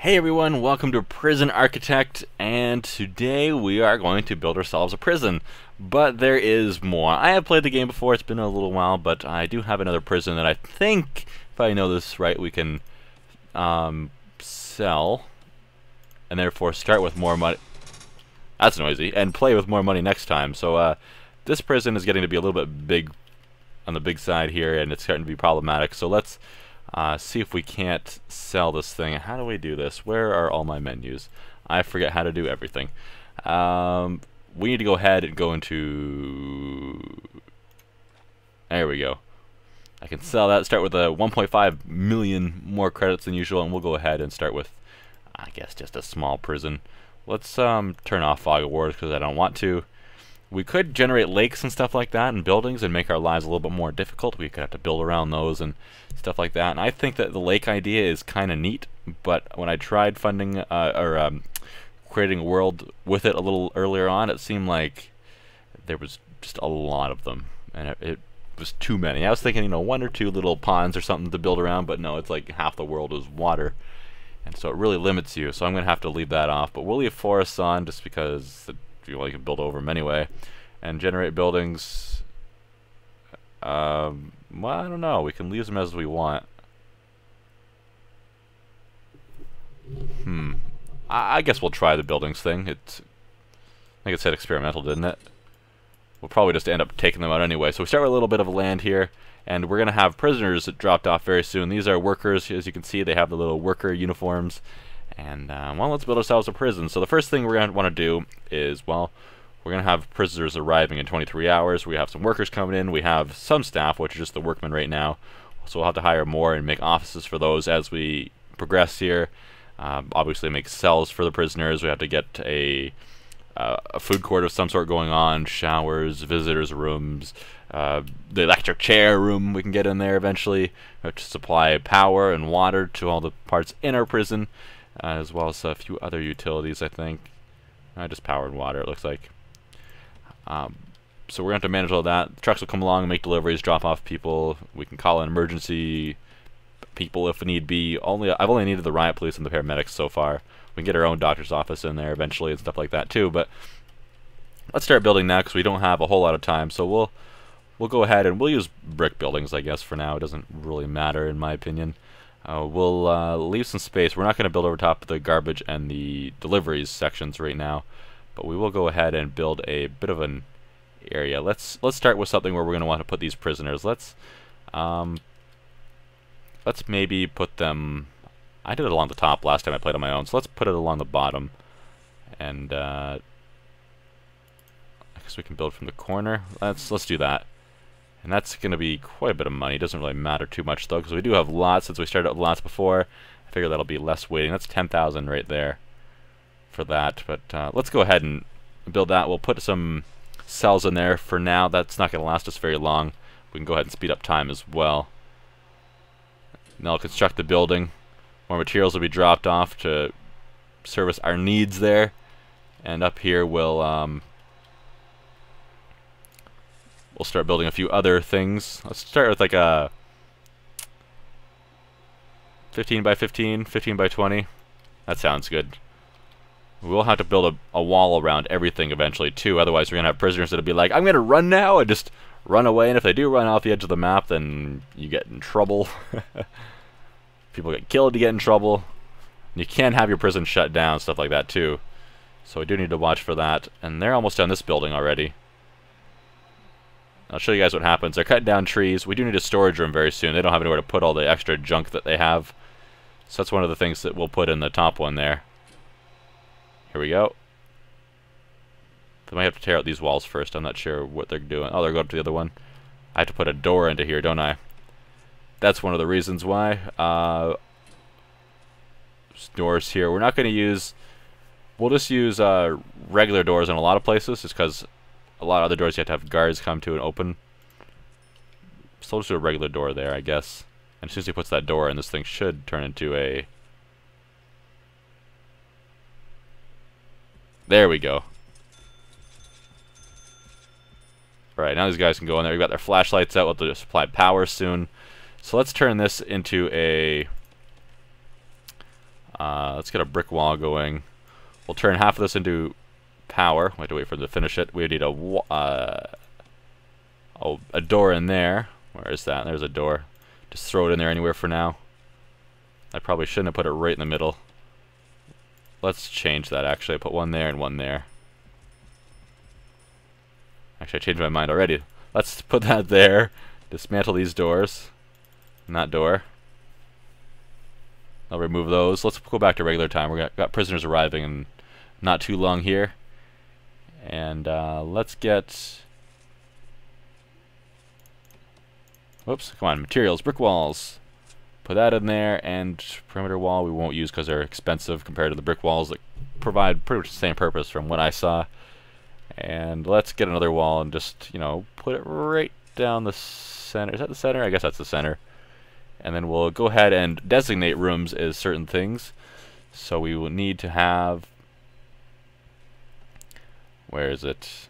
Hey everyone, welcome to Prison Architect, and today we are going to build ourselves a prison. But there is more. I have played the game before, it's been a little while, but I do have another prison that I think, if I know this right, we can sell, and therefore start with more money. That's noisy, and play with more money next time. So this prison is getting to be a little bit big on the big side here, and it's starting to be problematic. So let's see if we can't sell this thing. How do we do this? Where are all my menus? I forget how to do everything. We need to go ahead and go into... There we go. I can sell that, start with a 1.5 million more credits than usual, and we'll go ahead and start with, I guess, just a small prison. Let's turn off Fog of Wars because I don't want to. We could generate lakes and stuff like that and buildings and make our lives a little bit more difficult. We could have to build around those and stuff like that. And I think that the lake idea is kind of neat, but when I tried funding creating a world with it a little earlier on, it seemed like there was just a lot of them, and it was too many. I was thinking, you know, one or two little ponds or something to build around, but no, it's like half the world is water, and so it really limits you. So I'm gonna have to leave that off, but we'll leave forests on just because you can build over them anyway, and generate buildings. Well, I don't know. We can leave them as we want. I guess we'll try the buildings thing. I think it said experimental, didn't it? We'll probably just end up taking them out anyway. So we start with a little bit of land here, and we're going to have prisoners that dropped off very soon. These are workers. As you can see, they have the little worker uniforms. And, well, let's build ourselves a prison. So the first thing we're going to want to do is, well, we're going to have prisoners arriving in 23 hours. We have some workers coming in. We have some staff, which are just the workmen right now. So we'll have to hire more and make offices for those as we progress here. Obviously make cells for the prisoners. We have to get a food court of some sort going on, showers, visitors' rooms, the electric chair room we can get in there eventually. We have to supply power and water to all the parts in our prison, as well as a few other utilities, I think. Just power and water, it looks like. So we're going to have to manage all that. The trucks will come along and make deliveries, drop off people. We can call in emergency people if need be. I've only needed the riot police and the paramedics so far. We can get our own doctor's office in there eventually and stuff like that too. But let's start building now because we don't have a whole lot of time. So we'll go ahead and we'll use brick buildings, I guess, for now. It doesn't really matter in my opinion. We'll leave some space. We're not going to build over top of the garbage and the deliveries sections right now, but we will go ahead and build a bit of an area. Let's start with something where we're going to want to put these prisoners. Let's maybe put them... I did it along the top last time I played on my own, so let's put it along the bottom. And I guess we can build from the corner. Let's do that. And that's going to be quite a bit of money. It doesn't really matter too much though, because we do have lots since we started out with lots before. I figure that'll be less waiting. That's 10,000 right there for that. But let's go ahead and build that. We'll put some cells in there for now. That's not going to last us very long. We can go ahead and speed up time as well. Now I'll construct the building. More materials will be dropped off to service our needs there. And up here we'll start building a few other things. Let's start with like a 15 by 15, 15 by 20. That sounds good. We'll have to build a wall around everything eventually too, otherwise we're going to have prisoners that'll be like, I'm going to run now, and just run away, and if they do run off the edge of the map, then you get in trouble. People get killed, you get in trouble. You can't have your prison shut down, stuff like that too. So we do need to watch for that. And they're almost done this building already. I'll show you guys what happens. They're cutting down trees. We do need a storage room very soon. They don't have anywhere to put all the extra junk that they have. So that's one of the things that we'll put in the top one there. Here we go. They might have to tear out these walls first. I'm not sure what they're doing. Oh, they're going to the other one. I have to put a door into here, don't I? That's one of the reasons why. Doors here. We're not going to use... We'll just use regular doors in a lot of places, just because a lot of other doors you have to have guards come to and open. So we'll just do a regular door there, I guess. And as soon as he puts that door in, this thing should turn into a... There we go. Right, now these guys can go in there. We've got their flashlights out. We'll have to supply power soon. So let's turn this into a Let's get a brick wall going. We'll turn half of this into power. We have to wait for them to finish it. We need a door in there. Where is that? There's a door. Just throw it in there anywhere for now. I probably shouldn't have put it right in the middle. Let's change that actually. I put one there and one there. Actually, I changed my mind already. Let's put that there. Dismantle these doors. And that door. I'll remove those. Let's go back to regular time. We got prisoners arriving in not too long here. And let's get... Whoops, come on, materials, brick walls. Put that in there, and perimeter wall we won't use because they're expensive compared to the brick walls that provide pretty much the same purpose from what I saw. And let's get another wall and just, you know, put it right down the center. Is that the center? I guess that's the center. And then we'll go ahead and designate rooms as certain things. So we will need to have... Where is it?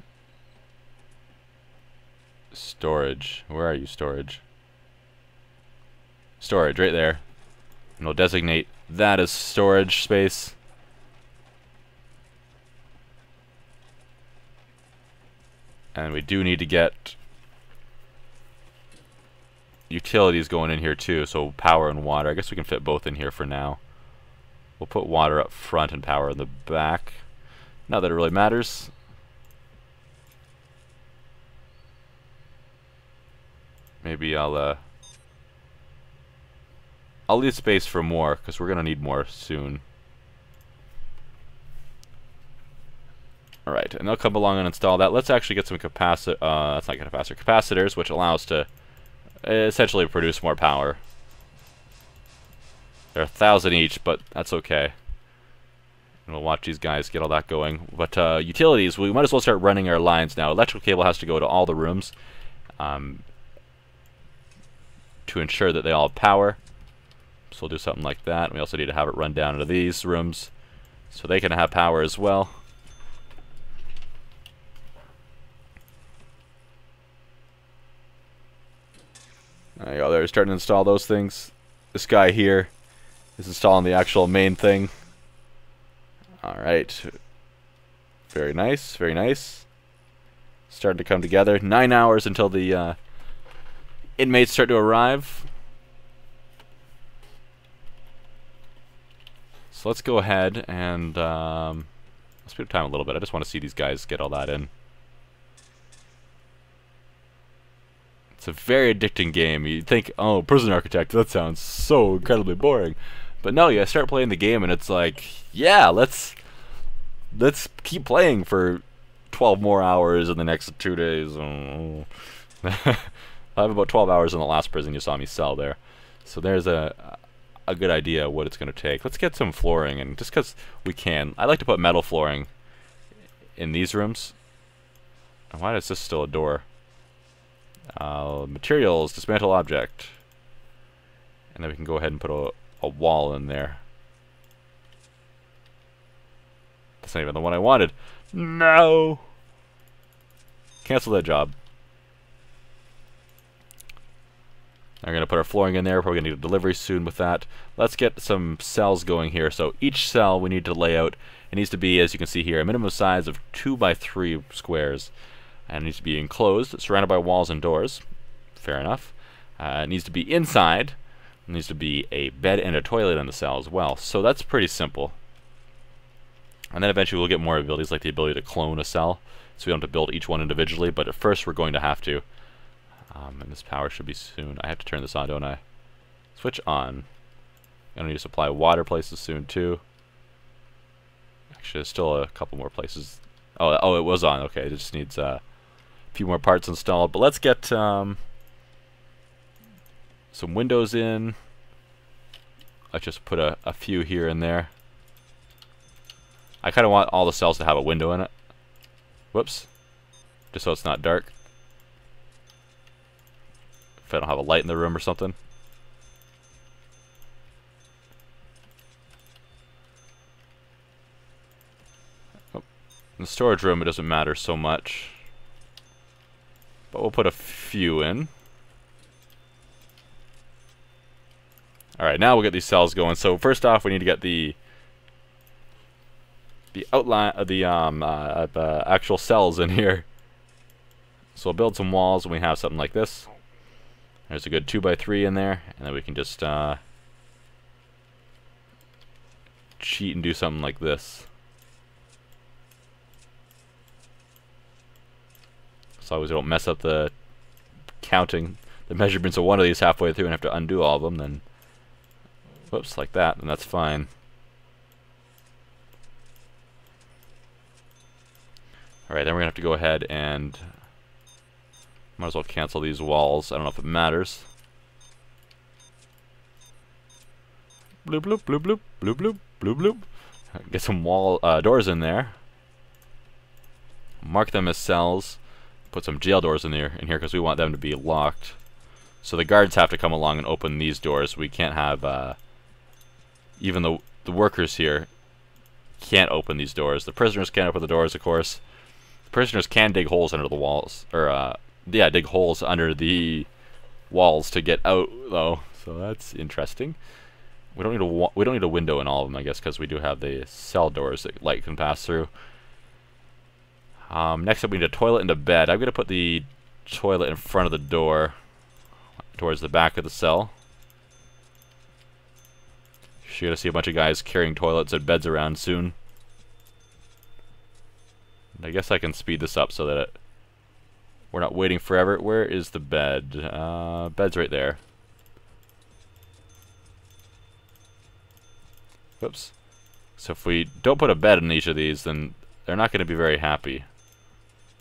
Storage. Where are you, storage? Storage, right there. And we'll designate that as storage space. And we do need to get utilities going in here too, so power and water. I guess we can fit both in here for now. We'll put water up front and power in the back. Not that it really matters. Maybe I'll leave space for more, because we're going to need more soon. Alright, and they'll come along and install that. Let's actually get some that's not capacitor, capacitors, which allow us to essentially produce more power. They're 1,000 each, but that's okay. And we'll watch these guys get all that going. But utilities, we might as well start running our lines now. Electrical cable has to go to all the rooms to ensure that they all have power. So we'll do something like that. We also need to have it run down into these rooms so they can have power as well. There you go. They're starting to install those things. This guy here is installing the actual main thing. Alright. Very nice. Very nice. Starting to come together. 9 hours until the inmates start to arrive. So let's go ahead and let's speed up time a little bit. I just want to see these guys get all that in. It's a very addicting game. You'd think, oh, Prison Architect, that sounds so incredibly boring. But no, you start playing the game and it's like, yeah, let's keep playing for 12 more hours in the next 2 days. I have about 12 hours in the last prison you saw me sell there. So there's a good idea of what it's going to take. Let's get some flooring, and just because we can. I like to put metal flooring in these rooms. Why is this still a door? Materials, dismantle object. And then we can go ahead and put a wall in there. That's not even the one I wanted. No! Cancel that job. We're going to put our flooring in there. We're probably going to need a delivery soon with that. Let's get some cells going here. So each cell we need to lay out. It needs to be, as you can see here, a minimum size of 2 by 3 squares. And it needs to be enclosed, surrounded by walls and doors. Fair enough. It needs to be inside. It needs to be a bed and a toilet in the cell as well. So that's pretty simple. And then eventually we'll get more abilities, like the ability to clone a cell. So we don't have to build each one individually, but at first we're going to have to. And this power should be soon. I have to turn this on, don't I? Switch on. I'm going to need to supply water places soon too. Actually, there's still a couple more places. Oh, it was on. Okay, it just needs a few more parts installed. But let's get some windows in. Let's just put a few here and there. I kind of want all the cells to have a window in it. Whoops. Just so it's not dark. If I don't have a light in the room or something. Oh. In the storage room it doesn't matter so much. But we'll put a few in. Alright, now we'll get these cells going. So first off, we need to get the outline of the actual cells in here. So we'll build some walls when we have something like this. There's a good 2x3 in there, and then we can just cheat and do something like this. As long as we don't mess up the counting, the measurements of one of these halfway through and have to undo all of them, then whoops, like that, and that's fine. Alright, then we're going to have to go ahead and might as well cancel these walls. I don't know if it matters. Bloop, bloop, bloop, bloop, bloop, bloop, bloop, bloop. Get some wall doors in there. Mark them as cells. Put some jail doors in here because we want them to be locked. So the guards have to come along and open these doors. We can't have even the workers here can't open these doors. The prisoners can't open the doors, of course. The prisoners can dig holes under the walls, or yeah, dig holes under the walls to get out, though. So that's interesting. We don't need a window in all of them, I guess, because we do have the cell doors that light can pass through. Next up, we need a toilet and a bed. I'm going to put the toilet in front of the door, towards the back of the cell. You're going to see a bunch of guys carrying toilets and beds around soon. I guess I can speed this up so that we're not waiting forever. Where is the bed? Bed's right there. Whoops. So if we don't put a bed in each of these, then they're not going to be very happy.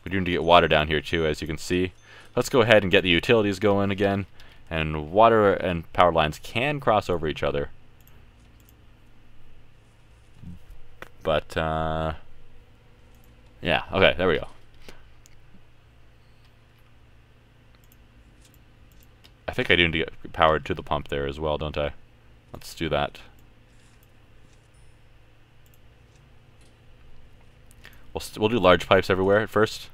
We do need to get water down here too, as you can see. Let's go ahead and get the utilities going again. And water and power lines can cross over each other. But, yeah, okay, there we go. I think I do need to get powered to the pump there as well, don't I? Let's do that. We'll do large pipes everywhere at first.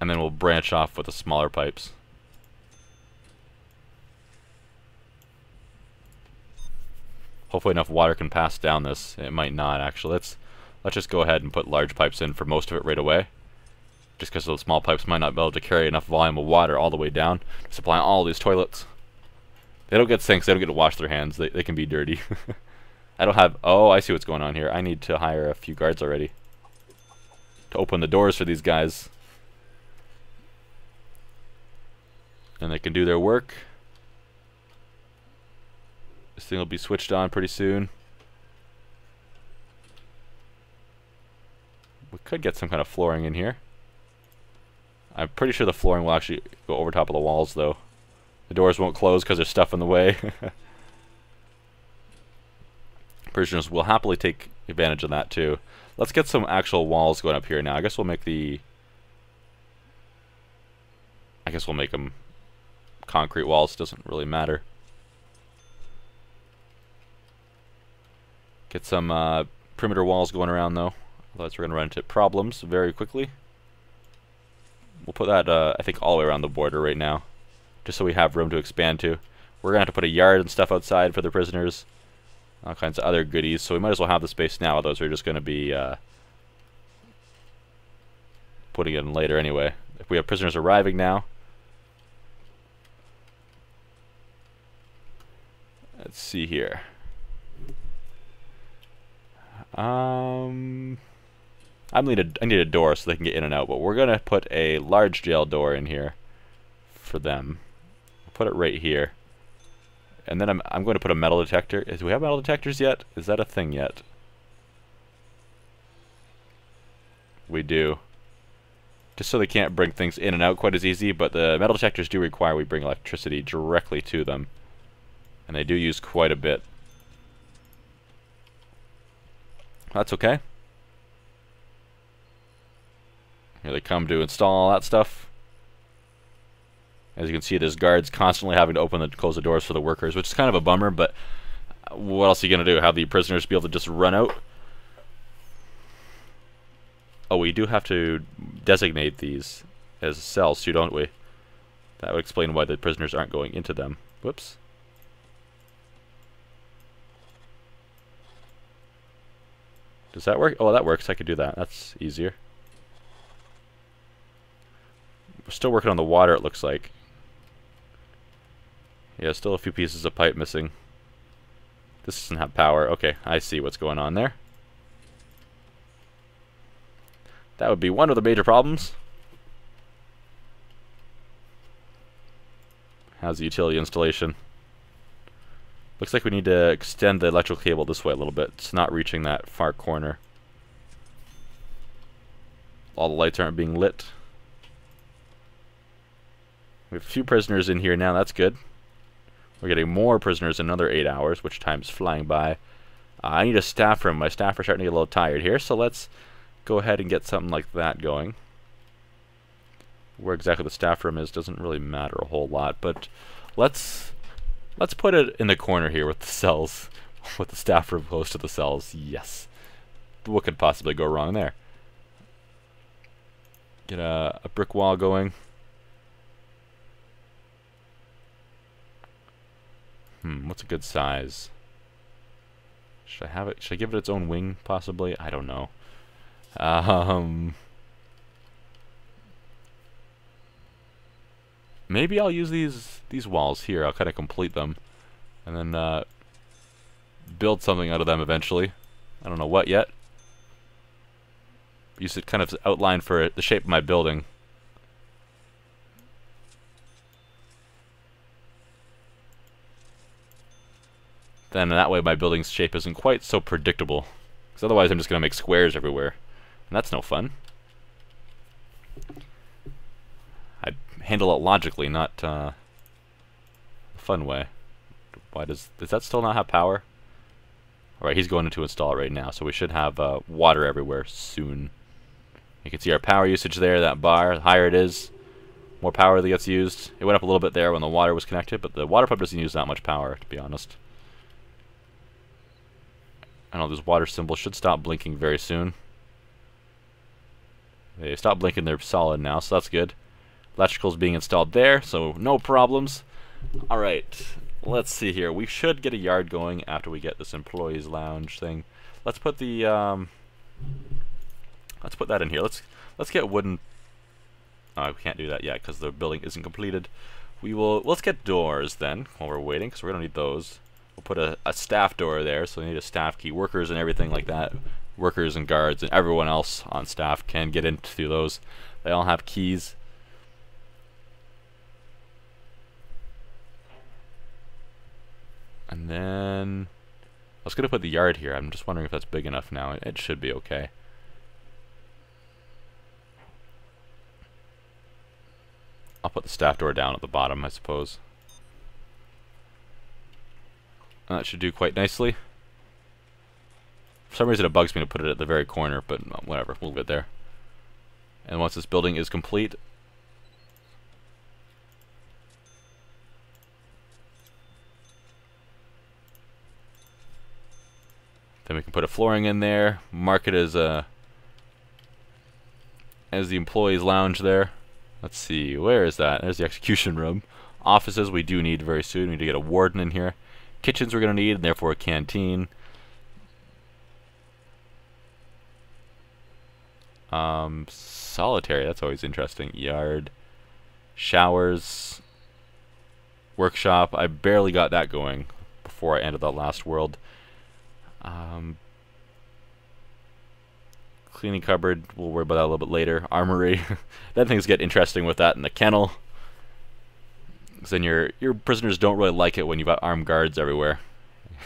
And then we'll branch off with the smaller pipes. Hopefully enough water can pass down this. It might not, actually. Let's just go ahead and put large pipes in for most of it right away. Just because those small pipes might not be able to carry enough volume of water all the way down to supply all these toilets. They don't get sinks. They don't get to wash their hands. They can be dirty. I don't have... Oh, I see what's going on here. I need to hire a few guards already to open the doors for these guys. And they can do their work. This thing will be switched on pretty soon. We could get some kind of flooring in here. I'm pretty sure the flooring will actually go over top of the walls, though. The doors won't close because there's stuff in the way. Prisoners will happily take advantage of that, too. Let's get some actual walls going up here now. I guess we'll make them concrete walls. Doesn't really matter. Get some perimeter walls going around, though. Otherwise, we're going to run into problems very quickly. We'll put that, I think, all the way around the border right now, just so we have room to expand to. We're going to have to put a yard and stuff outside for the prisoners. All kinds of other goodies, so we might as well have the space now, otherwise we're just going to be putting it in later anyway. If we have prisoners arriving now, let's see here. I need a door so they can get in and out, but we're going to put a large jail door in here for them. We'll put it right here. And then I'm going to put a metal detector. Do we have metal detectors yet? Is that a thing yet? We do. Just so they can't bring things in and out quite as easy, but the metal detectors do require we bring electricity directly to them. And they do use quite a bit. That's okay. Here they come to install all that stuff. As you can see, there's guards constantly having to open and close the doors for the workers, which is kind of a bummer, but what else are you going to do? Have the prisoners be able to just run out? Oh, we do have to designate these as cells too, don't we? That would explain why the prisoners aren't going into them. Whoops. Does that work? Oh, that works. I could do that. That's easier. We're still working on the water, it looks like. Yeah, still a few pieces of pipe missing. This doesn't have power. Okay, I see what's going on there. That would be one of the major problems. How's the utility installation? Looks like we need to extend the electrical cable this way a little bit. It's not reaching that far corner. All the lights aren't being lit. We have a few prisoners in here now, that's good. We're getting more prisoners in another 8 hours, which time's flying by. I need a staff room. My staff are starting to get a little tired here, so let's go ahead and get something like that going. Where exactly the staff room is doesn't really matter a whole lot, but let's put it in the corner here with the cells, with the staff room close to the cells. Yes. What could possibly go wrong there? Get a brick wall going. What's a good size? Should I have it? Should I give it its own wing, possibly? I don't know. Maybe I'll use these walls here. I'll kind of complete them, and then build something out of them eventually. I don't know what yet. Use it kind of as outline for the shape of my building. Then that way my building's shape isn't quite so predictable. Because otherwise I'm just going to make squares everywhere. And that's no fun. I'd handle it logically, not a fun way. Why does that still not have power? Alright, he's going to install it right now, so we should have water everywhere soon. You can see our power usage there, that bar. The higher it is, more power that gets used. It went up a little bit there when the water was connected, but the water pump doesn't use that much power, to be honest. I know this water symbol should stop blinking very soon. They stopped blinking, they're solid now, so that's good. Electrical's being installed there, so no problems. Alright, let's see here. We should get a yard going after we get this employees lounge thing. Let's put the let's put that in here. Let's get wooden. We can't do that yet because the building isn't completed. Let's get doors then while we're waiting, because we're gonna need those. We'll put a staff door there, so we need a staff key. Workers and everything like that. Workers and guards and everyone else on staff can get into those. They all have keys. And then I was gonna put the yard here. I'm just wondering if that's big enough now. It should be okay. I'll put the staff door down at the bottom, I suppose. That should do quite nicely. For some reason it bugs me to put it at the very corner, but whatever, we'll get there. And once this building is complete, then we can put a flooring in there, mark it as the employees lounge there. Let's see, where is that? There's the execution room. Offices we do need very soon. We need to get a warden in here. Kitchens we're going to need, and therefore a canteen. Solitary, that's always interesting. Yard. Showers. Workshop. I barely got that going before I ended the last world. Cleaning cupboard, we'll worry about that a little bit later. Armory. Then things get interesting with that in the kennel. Then your prisoners don't really like it when you've got armed guards everywhere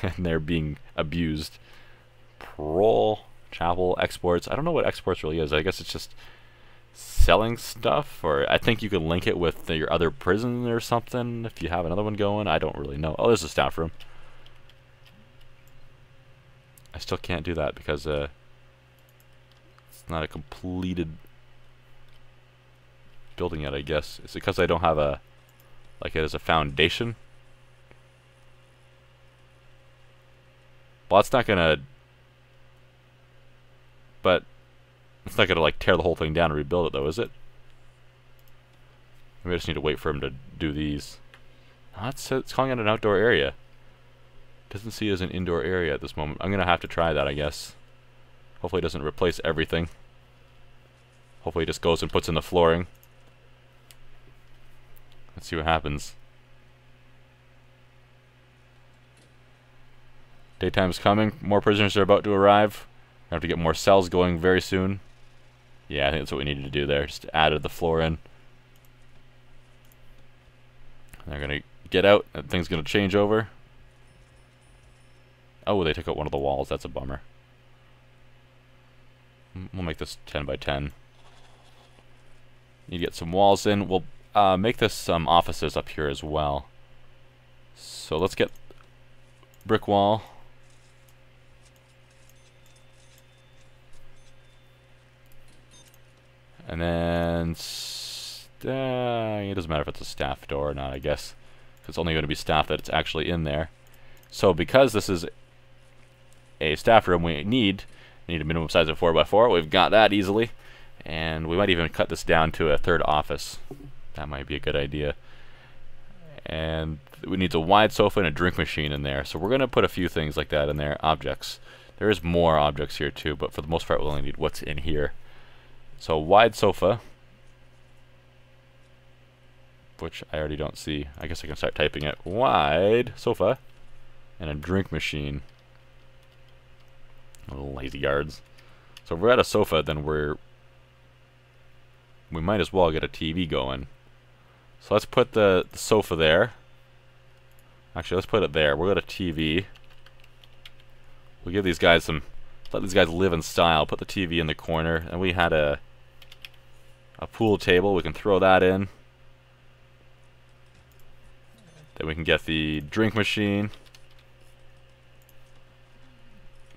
and they're being abused. Parole, chapel, exports. I don't know what exports really is. I guess it's just selling stuff, or I think you can link it with your other prison or something if you have another one going. I don't really know. Oh, there's a staff room. I still can't do that because it's not a completed building yet, I guess. Is it because I don't have it as a foundation? Well, it's not gonna like tear the whole thing down and rebuild it though, is it? Maybe I just need to wait for him to do these. Oh, it's calling it an outdoor area. Doesn't see it as an indoor area at this moment. I'm gonna have to try that, I guess. Hopefully it doesn't replace everything. Hopefully it just goes and puts in the flooring. Let's see what happens. Daytime's coming. More prisoners are about to arrive. I have to get more cells going very soon. Yeah, I think that's what we needed to do there. Just added the floor in. They're gonna get out. That thing's gonna change over. Oh, they took out one of the walls. That's a bummer. We'll make this 10 by 10. Need to get some walls in. We'll make this some offices up here as well. So let's get brick wall. And then it doesn't matter if it's a staff door or not, I guess. It's only going to be staff that's actually in there. So because this is a staff room, we need a minimum size of 4x4. We've got that easily. And we might even cut this down to a third office. That might be a good idea. And we need a wide sofa and a drink machine in there. So we're going to put a few things like that in there. Objects. There is more objects here too, but for the most part we'll only need what's in here. So wide sofa, which I already don't see. I guess I can start typing it. Wide sofa and a drink machine. Little lazy yards. So if we're at a sofa, then we might as well get a TV going. So let's put the sofa there. Actually, let's put it there. We'll go to TV. We'll give these guys let these guys live in style. Put the TV in the corner. And we had a pool table. We can throw that in. Then we can get the drink machine.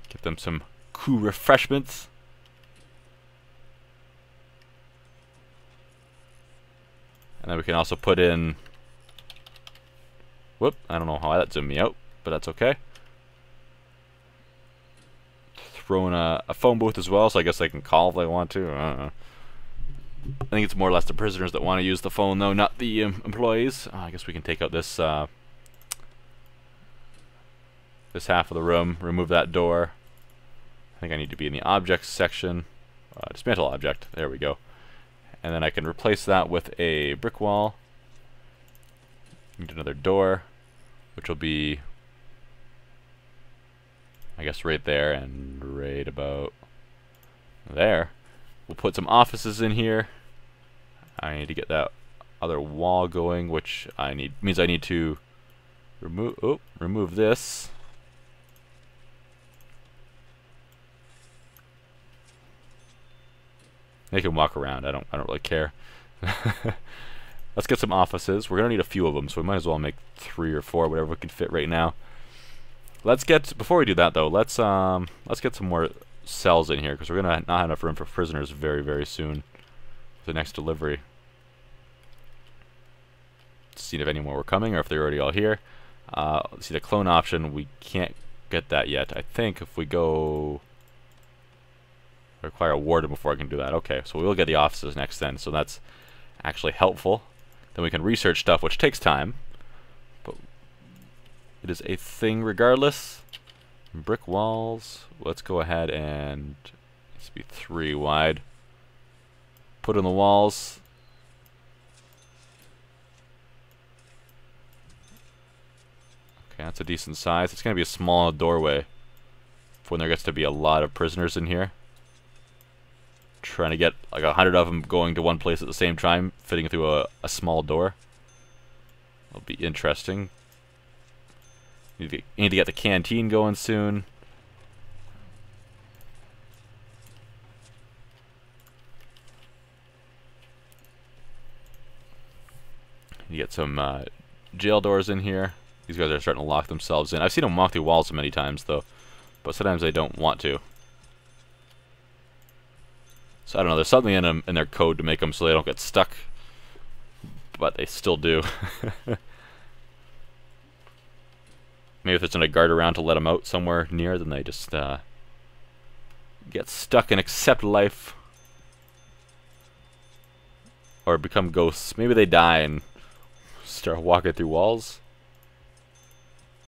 Get them some cool refreshments. And then we can also put in... Whoop, I don't know how that zoomed me out, but that's okay. Throw in a phone booth as well, so I guess they can call if they want to. I think it's more or less the prisoners that want to use the phone, though, not the employees. I guess we can take out this this half of the room, remove that door. I think I need to be in the objects section. Dismantle object. There we go. And then I can replace that with a brick wall. Need another door, which will be, I guess, right there and right about there. We'll put some offices in here. I need to get that other wall going, which means I need to remove this. They can walk around. I don't really care. Let's get some offices. We're gonna need a few of them, so we might as well make 3 or 4, whatever we can fit right now. Before we do that though, let's get some more cells in here, because we're gonna not have enough room for prisoners very, very soon. For the next delivery. See if any more were coming, or if they're already all here. Let's see the clone option. We can't get that yet. I think if we go. I require a warden before I can do that. Okay, so we will get the offices next then, so that's actually helpful. Then we can research stuff, which takes time, but it is a thing regardless. Brick walls. Let's go ahead and it's be 3 wide. Put in the walls. Okay, that's a decent size. It's gonna be a small doorway for when there gets to be a lot of prisoners in here. Trying to get like 100 of them going to one place at the same time, fitting through a small door. It'll be interesting. Need to get the canteen going soon. You get some jail doors in here. These guys are starting to lock themselves in. I've seen them walk through walls many times though, but sometimes they don't want to. So I don't know, there's something in them, in their code to make them so they don't get stuck, but they still do. Maybe if there's not a guard around to let them out somewhere near, then they just get stuck and accept life. or become ghosts. Maybe they die and start walking through walls.